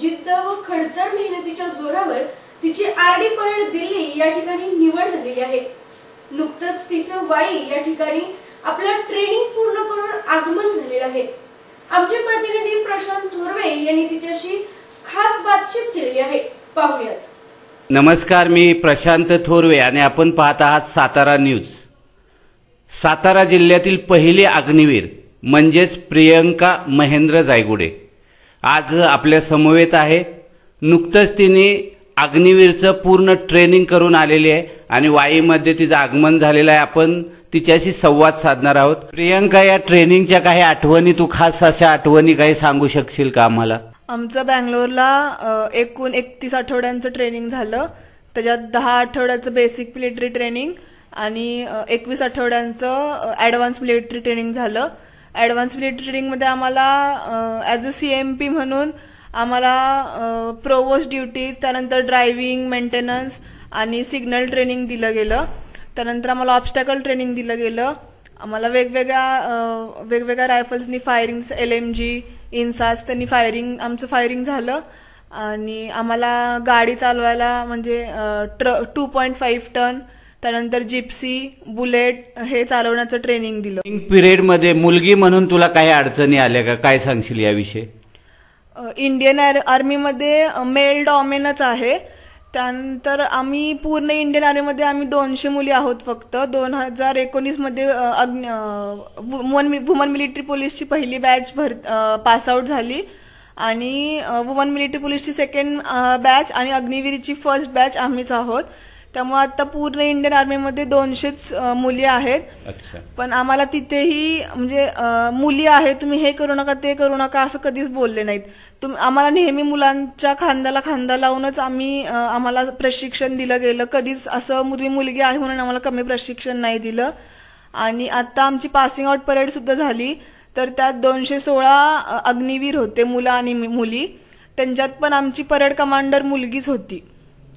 जिद्द व खडतर मेहनतीच्या जोरावर तिची आरडी परेड दिल्ली या ठिकाणी निवड झालेली आहे। नुकतंच तिचं वाई या ठिकाणी आपलं ट्रेनिंग पूर्ण करून आगमन झालेलं आहे। आमचे प्रतिनिधी प्रशांत थोरवे यांनी तिच्याशी खास बातचीत केली आहे, पाहूयात। नमस्कार, मी प्रशांत थोरवे आणि आपण पाहत आहात सातारा न्यूज। सातारा जिल्ह्यातील पहिली अग्निवीर म्हणजेच प्रियंका महेंद्र जायगुडे आज आपल्या समवेत आहे। नुकतंच तिने अग्निवीरचं पूर्ण ट्रेनिंग करून आलेली आहे आणि वाईमध्ये तिचं आगमन झालेलं आहे। आपण तिच्याशी संवाद साधणार आहोत। प्रियंका, या ट्रेनिंगच्या काही आठवणी, तू खास अशा आठवणी काही सांगू शकशील का आम्हाला? आमचं बँगलोरला एकूण 31 आठवड्यांचं ट्रेनिंग झालं। त्याच्यात 10 आठवड्याचं बेसिक मिलिटरी ट्रेनिंग आणि 21 आठवड्यांचं ॲडव्हान्स मिलिटरी ट्रेनिंग झालं। ॲडव्हान्स मिलिटरी ट्रेनिंगमध्ये आम्हाला ॲज अ CMP म्हणून आम्हाला प्रोवोस्ट ड्युटीज, त्यानंतर ड्रायव्हिंग, मेंटेनन्स आणि सिग्नल ट्रेनिंग दिलं गेलं। त्यानंतर आम्हाला ऑब्स्टॅकल ट्रेनिंग दिलं गेलं। आम्हाला वेगवेगळ्या रायफल्सनी फायरिंग, LMG, इन्सास त्यांनी आमचं फायरिंग झालं आणि आम्हाला गाडी चालवायला म्हणजे 2.5 टन, त्यानंतर जिप्सी, बुलेट हे चालवण्याचं ट्रेनिंग दिलं। पिरियडमध्ये मुलगी म्हणून तुला काही अडचणी आल्या का? काय सांगशील याविषयी? इंडियन आर्मीमध्ये मेल डॉमिनच आहे। त्यानंतर आम्ही पूर्ण इंडियन आर्मीमध्ये आम्ही 200 मुली आहोत फक्त। 2019 मध्ये वुमन मिलिटरी पोलीसची पहिली बॅच पास आउट झाली आणि वुमन मिलिटरी पोलीसची सेकंड बॅच आणि अग्निवीरची फर्स्ट बॅच आम्हीच आहोत। त्यामुळे आता पूर्ण इंडियन आर्मीमध्ये 200च मुली आहेत। पण आम्हाला तिथेही म्हणजे मुली आहेत, तुम्ही हे करू नका ते करू नका असं कधीच बोलले नाहीत। आम्हाला नेहमी मुलांच्या खांद्याला खांदा लावूनच आम्हाला प्रशिक्षण दिलं गेलं। कधीच असं मुलगी आहे म्हणून आम्हाला कमी प्रशिक्षण नाही दिलं। आणि आता आमची पासिंग आउट परेड सुद्धा झाली, तर त्यात 216 अग्निवीर होते, मुलं आणि मुली। त्यांच्यात पण आमची परेड कमांडर मुलगीच होती।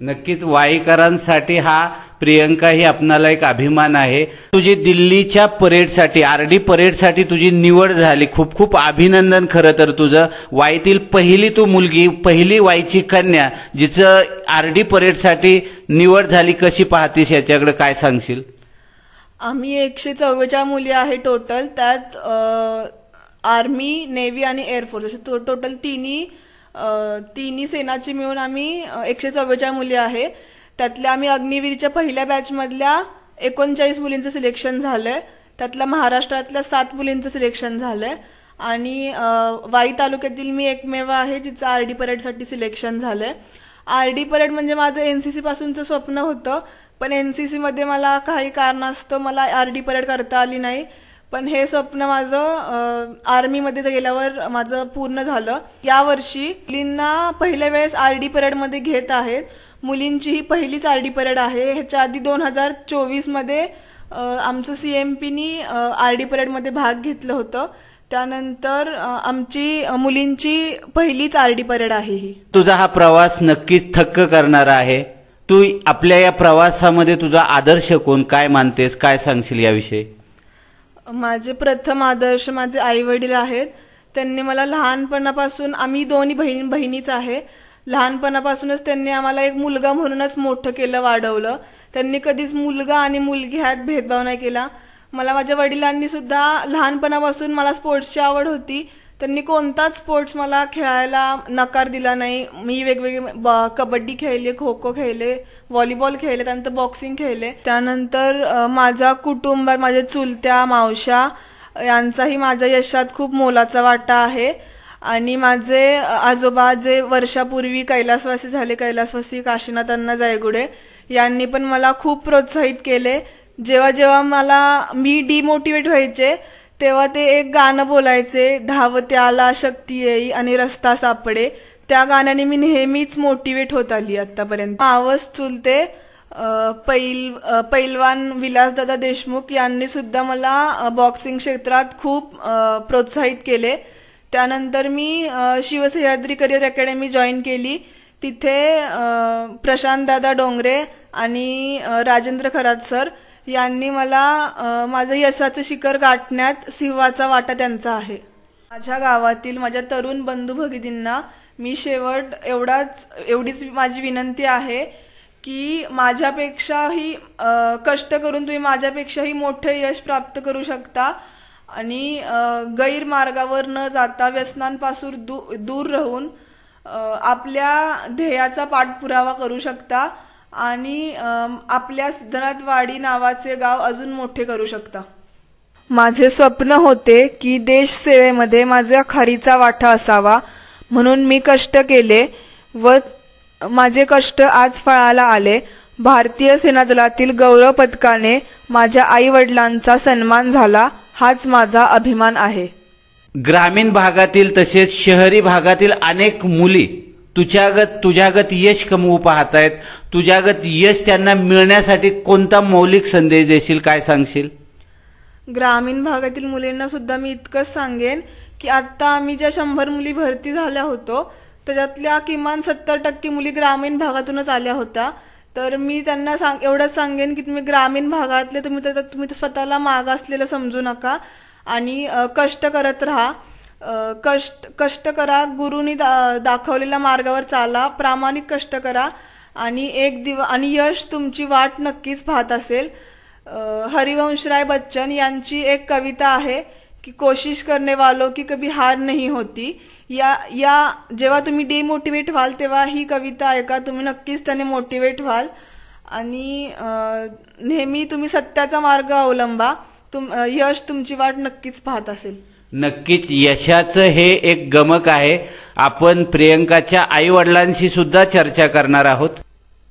नक्कीच वाईकरांसाठी हा प्रियंका ही आपणाला एक अभिमान आहे। तुझी दिल्लीच्या परेडसाठी, आरडी परेडसाठी तुझी निवड झाली, खूप खूप अभिनंदन। खरं तर तुझं वाईतील पहिली तू मुलगी, पहिली वाईची कन्या जिचं आरडी परेडसाठी निवड झाली, कशी पाहतीस याच्याकडे काय सांगशील? आम्ही 144 मुली आहे टोटल, त्यात आर्मी, नेव्ही आणि एअरफोर्स असे टोटल तिन्ही सेनाची मिळून आम्ही 144 मुली आहे। त्यातल्या आम्ही अग्निवीरच्या पहिल्या बॅच मधल्या 39 मुलींचं सिलेक्शन झालंय। त्यातल्या महाराष्ट्रातल्या 7 मुलींचं सिलेक्शन झालंय आणि वाई तालुक्यातील मी एकमेव आहे जिचं आरडी परेडसाठी सिलेक्शन झालंय। आरडी परेड म्हणजे माझं NCC पासूनचं स्वप्न होतं, पण NCC मध्ये मला काही कारणास्तव मला आरडी परेड करता आली नाही। पण हे स्वप्न माझं आर्मीमध्ये गेल्यावर माझं पूर्ण झालं। यावर्षी मुलींना पहिल्या वेळेस आरडी परेडमध्ये घेत आहेत। मुलींची ही पहिलीच आरडी परेड आहे। ह्याच्या आधी 2024 मध्ये आमचं CMPनी आरडी परेडमध्ये भाग घेतलं होतं। त्यानंतर आमची मुलींची पहिलीच आरडी परेड आहे ही। तुझा हा प्रवास नक्कीच थक्क करणारा आहे। तू आपल्या या प्रवासामध्ये तुझा आदर्श कोण, काय मानतेस, काय सांगशील याविषयी? माझे प्रथम आदर्श माझे आई वडील आहेत। त्यांनी मला लहानपणापासून, आम्ही दोन्ही बहिणीच आहे, लहानपणापासूनच त्यांनी आम्हाला एक मुलगा म्हणूनच मोठं केलं, वाढवलं। त्यांनी कधीच मुलगा आणि मुलगी ह्यात भेदभाव नाही केला। मला माझ्या वडिलांनी सुद्धा लहानपणापासून, मला स्पोर्ट्सची आवड होती, त्यांनी कोणताच स्पोर्ट्स मला खेळायला नकार दिला नाही। मी वेगवेगळे कबड्डी खेळले, खो खो खेळले, व्हॉलीबॉल खेळले, त्यानंतर बॉक्सिंग खेळले। त्यानंतर माझ्या कुटुंबात माझ्या चुलत्या, मावश्या यांचाही माझ्या यशात खूप मोलाचा वाटा आहे। आणि माझे आजोबा जे वर्षापूर्वी कैलासवासी झाले, कैलासवासी काशीनाथ अण्णा जायगुडे, यांनी पण मला खूप प्रोत्साहित केले। जेव्हा जेव्हा मी डिमोटिवेट व्हायचे तेव्हा ते एक गाणं बोलायचे, धावत्याला शक्ती येई आणि रस्ता सापडे। त्या गाण्याने मी नेहमीच मोटिवेट होत आली आतापर्यंत। मावस चुलते पैलवान विलासदादा देशमुख यांनी सुद्धा मला बॉक्सिंग क्षेत्रात खूप प्रोत्साहित केले। त्यानंतर मी शिवसह्याद्री करिअर अकॅडमी जॉईन केली। तिथे प्रशांत दादा डोंगरे आणि राजेंद्र खरात सर यांनी मला माझं यशाचं शिखर गाठण्यात सिंहाचा वाटा त्यांचा आहे। माझ्या गावातील माझ्या तरुण बंधू भगिनींना मी एवढीच माझी विनंती आहे की माझ्यापेक्षाही कष्ट करून तुम्ही माझ्यापेक्षाही मोठे यश प्राप्त करू शकता आणि गैरमार्गावर न जाता व्यसनांपासून दूर राहून आपल्या ध्येयाचा पाठपुरावा करू शकता आणि आपल्या सिद्धनाथवाडी नावाचे गाव अजून मोठे करू शकता. माझे स्वप्न होते की देश सेवेमध्ये माझ्या खारीचा वाटा असावा, म्हणून मी कष्ट केले व माझे कष्ट आज फळाला आले. भारतीय सेना दलातील गौरव पदकाने माझ्या आई वडिलांचा सन्मान झाला, हाच माझा अभिमान आहे. ग्रामीण भागातील तसेच शहरी भागातील अनेक मुली तुझ्यागत यश कमवू पाहतायत. तुझ्यागत यश त्यांना मिळण्यासाठी कोणता मौलिक संदेश देशील, काय सांगशील? ग्रामीण भागातील मुलींना सुद्धा मी इतकंच सांगेन की आता आम्ही ज्या 100 मुली भरती झाल्या होतो त्याच्यातल्या किमान 70% मुली ग्रामीण भागातूनच आल्या होत्या. तर मी त्यांना एवढंच सांगेन की तुम्ही ग्रामीण भागातले तुम्ही स्वतःला मागासलेलं समजू नका आणि कष्ट करत राहा. कष्ट करा, गुरुनी दाखवलेल्या मार्गावर चाला, प्रामाणिक कष्ट करा आणि यश तुमची वाट नक्कीच पाहत असेल. हरिवंशराय बच्चन यांची एक कविता आहे की कोशिश करने वालों की कभी हार नहीं होती. या जेव्हा तुम्ही डिमोटिवेट व्हाल तेव्हा ही कविता ऐका, तुम्ही नक्कीच त्याने मोटिवेट व्हाल आणि नेहमी तुम्ही सत्याचा मार्ग अवलंबा. यश तुमची वाट नक्कीच पाहत असेल. नक्कीच यशाचं हे एक गमक आहे. आपण प्रियंकाच्या आई वडिलांशी सुद्धा चर्चा करणार आहोत.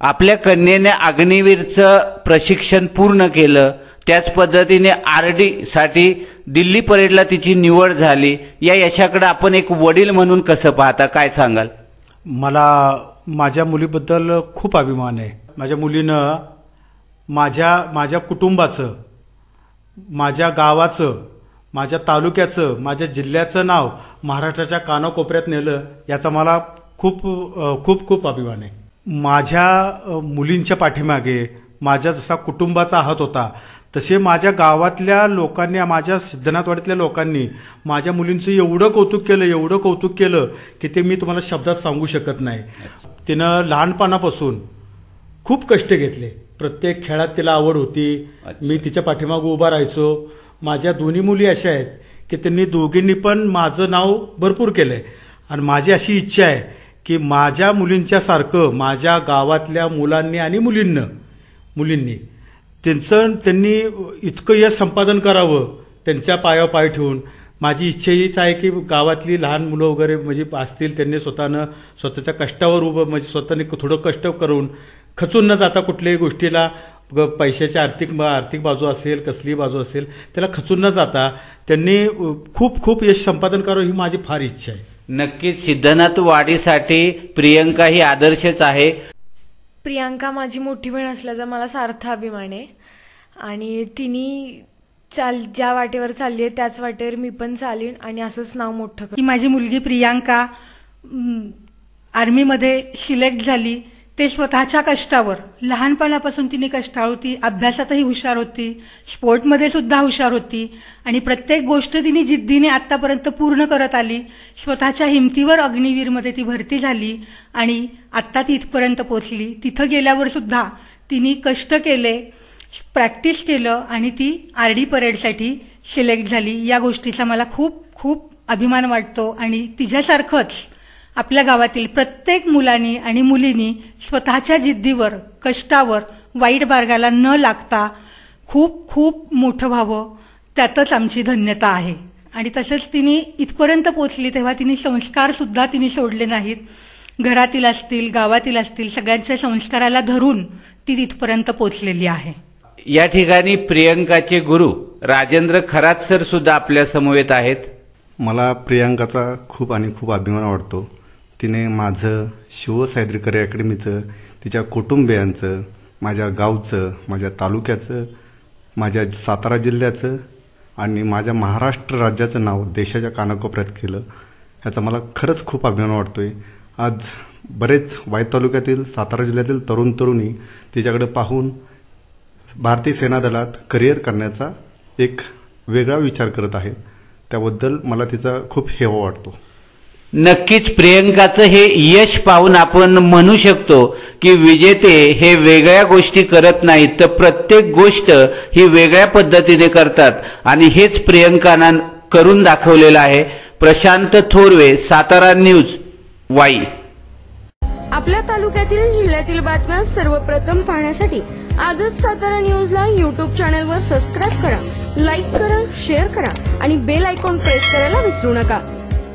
आपल्या कन्येने अग्निवीरचं प्रशिक्षण पूर्ण केलं, त्याच पद्धतीने आरडी साठी दिल्ली परेडला तिची निवड झाली. या यशाकडे आपण एक वडील म्हणून कसं पाहता, काय सांगाल? मला माझ्या मुलीबद्दल खूप अभिमान आहे. माझ्या मुलीनं माझ्या कुटुंबाचं, माझ्या गावाचं, माझ्या तालुक्याचं, माझ्या जिल्ह्याचं नाव महाराष्ट्राच्या कानाकोपऱ्यात नेलं, याचा मला खूप खूप खूप अभिमान आहे. माझ्या मुलींच्या पाठीमागे माझ्या जसा कुटुंबाचा हात होता तसे माझ्या गावातल्या लोकांनी, माझ्या सिद्धनाथवाडीतल्या लोकांनी माझ्या मुलींचं एवढं कौतुक केलं की ते मी तुम्हाला शब्दात सांगू शकत नाही. तिनं लहानपणापासून खूप कष्ट घेतले. प्रत्येक खेळात तिला आवड होती. मी तिच्या पाठीमागे उभा राहायचो. माझ्या दोन्ही मुली अशा आहेत की त्यांनी दोघींनी पण माझं नाव भरपूर केलंय आणि माझी अशी इच्छा आहे की माझ्या मुलींच्या सारखं माझ्या गावातल्या मुलांनी आणि मुलींनी त्यांनी इतकं यश संपादन करावं त्यांच्या पायावर पाय ठेवून. माझी इच्छा हीच आहे की गावातली लहान मुलं वगैरे म्हणजे असतील त्यांनी स्वतःच्या कष्टावर उभं म्हणजे स्वतःने थोडं कष्ट करून खचून न जाता कुठल्याही गोष्टीला पैशाची आर्थिक बाजू असेल, कसली बाजू असेल, त्याला खचून न जाता त्यांनी खूप खूप यश संपादन करावं ही माझी फार इच्छा आहे. नक्कीच सिद्धनाथवाडीसाठी प्रियंका ही आदर्शच आहे. प्रियांका माझी मोठी बहीण असल्याचा मला सार्थ अभिमान आहे आणि तिने ज्या वाटेवर चालली आहे त्याच वाटेवर मी पण चालीन आणि असंच नाव मोठं की माझी मुलगी प्रियांका आर्मीमध्ये सिलेक्ट झाली ते स्वतःच्या कष्टावर. लहानपणापासून तिने कष्टाळू होती, अभ्यासातही हुशार होती, स्पोर्टमध्ये सुद्धा हुशार होती आणि प्रत्येक गोष्ट तिने जिद्दीने आतापर्यंत पूर्ण करत आली. स्वतःच्या हिमतीवर अग्निवीरमध्ये ती भरती झाली आणि आत्ता ती इथपर्यंत पोहोचली. तिथं गेल्यावर सुद्धा तिने कष्ट केले, प्रॅक्टिस केलं आणि ती आरडी परेडसाठी सिलेक्ट झाली. या गोष्टीचा मला खूप खूप अभिमान वाटतो आणि तिच्यासारखंच आपल्या गावातील प्रत्येक मुलांनी आणि मुलींनी स्वतःच्या जिद्दीवर, कष्टावर, वाईट मार्गाला न लागता खूप खूप मोठं व्हावं, त्यातच आमची धन्यता आहे. आणि तसंच तिने इथपर्यंत पोचली तेव्हा तिने संस्कार सुद्धा तिने सोडले नाहीत. घरातील असतील, गावातील असतील, सगळ्यांच्या संस्काराला धरून ती तिथपर्यंत पोचलेली आहे. या ठिकाणी प्रियंकाचे गुरु राजेंद्र खरात सर सुद्धा आपल्या समवेत आहेत. मला प्रियांकाचा खूप अभिमान वाटतो. तिने माझं शिवसाहित्य करिअर अकॅडमीचं, तिच्या कुटुंबियांचं, माझ्या गावचं, माझ्या तालुक्याचं, माझ्या सातारा जिल्ह्याचं आणि माझ्या महाराष्ट्र राज्याचं नाव देशाच्या कानाकोपऱ्यात केलं. ह्याचा मला खरंच खूप अभिमान वाटतोय. आज बरेच वाई तालुक्यातील, सातारा जिल्ह्यातील तरुण तरुणी तिच्याकडे पाहून भारतीय सेना दलात करिअर करण्याचा एक वेगळा विचार करत आहेत. त्याबद्दल मला तिचा खूप हेवा वाटतो. नक्कीच प्रियंकाचं हे यश पाहून आपण म्हणू शकतो की विजेते हे वेगळ्या गोष्टी करत नाहीत, तर प्रत्येक गोष्ट ही वेगळ्या पद्धतीने करतात आणि हेच प्रियंकानं करून दाखवलेलं आहे. प्रशांत थोरवे, सातारा न्यूज, वाई. आपल्या तालुक्यातील जिल्ह्यातील बातम्या सर्वप्रथम पाहण्यासाठी आजच सातारा न्यूजला YouTube चॅनलवर सबस्क्राईब करा, लाईक करा, शेअर करा आणि बेल आयकॉन प्रेस करायला विसरू नका.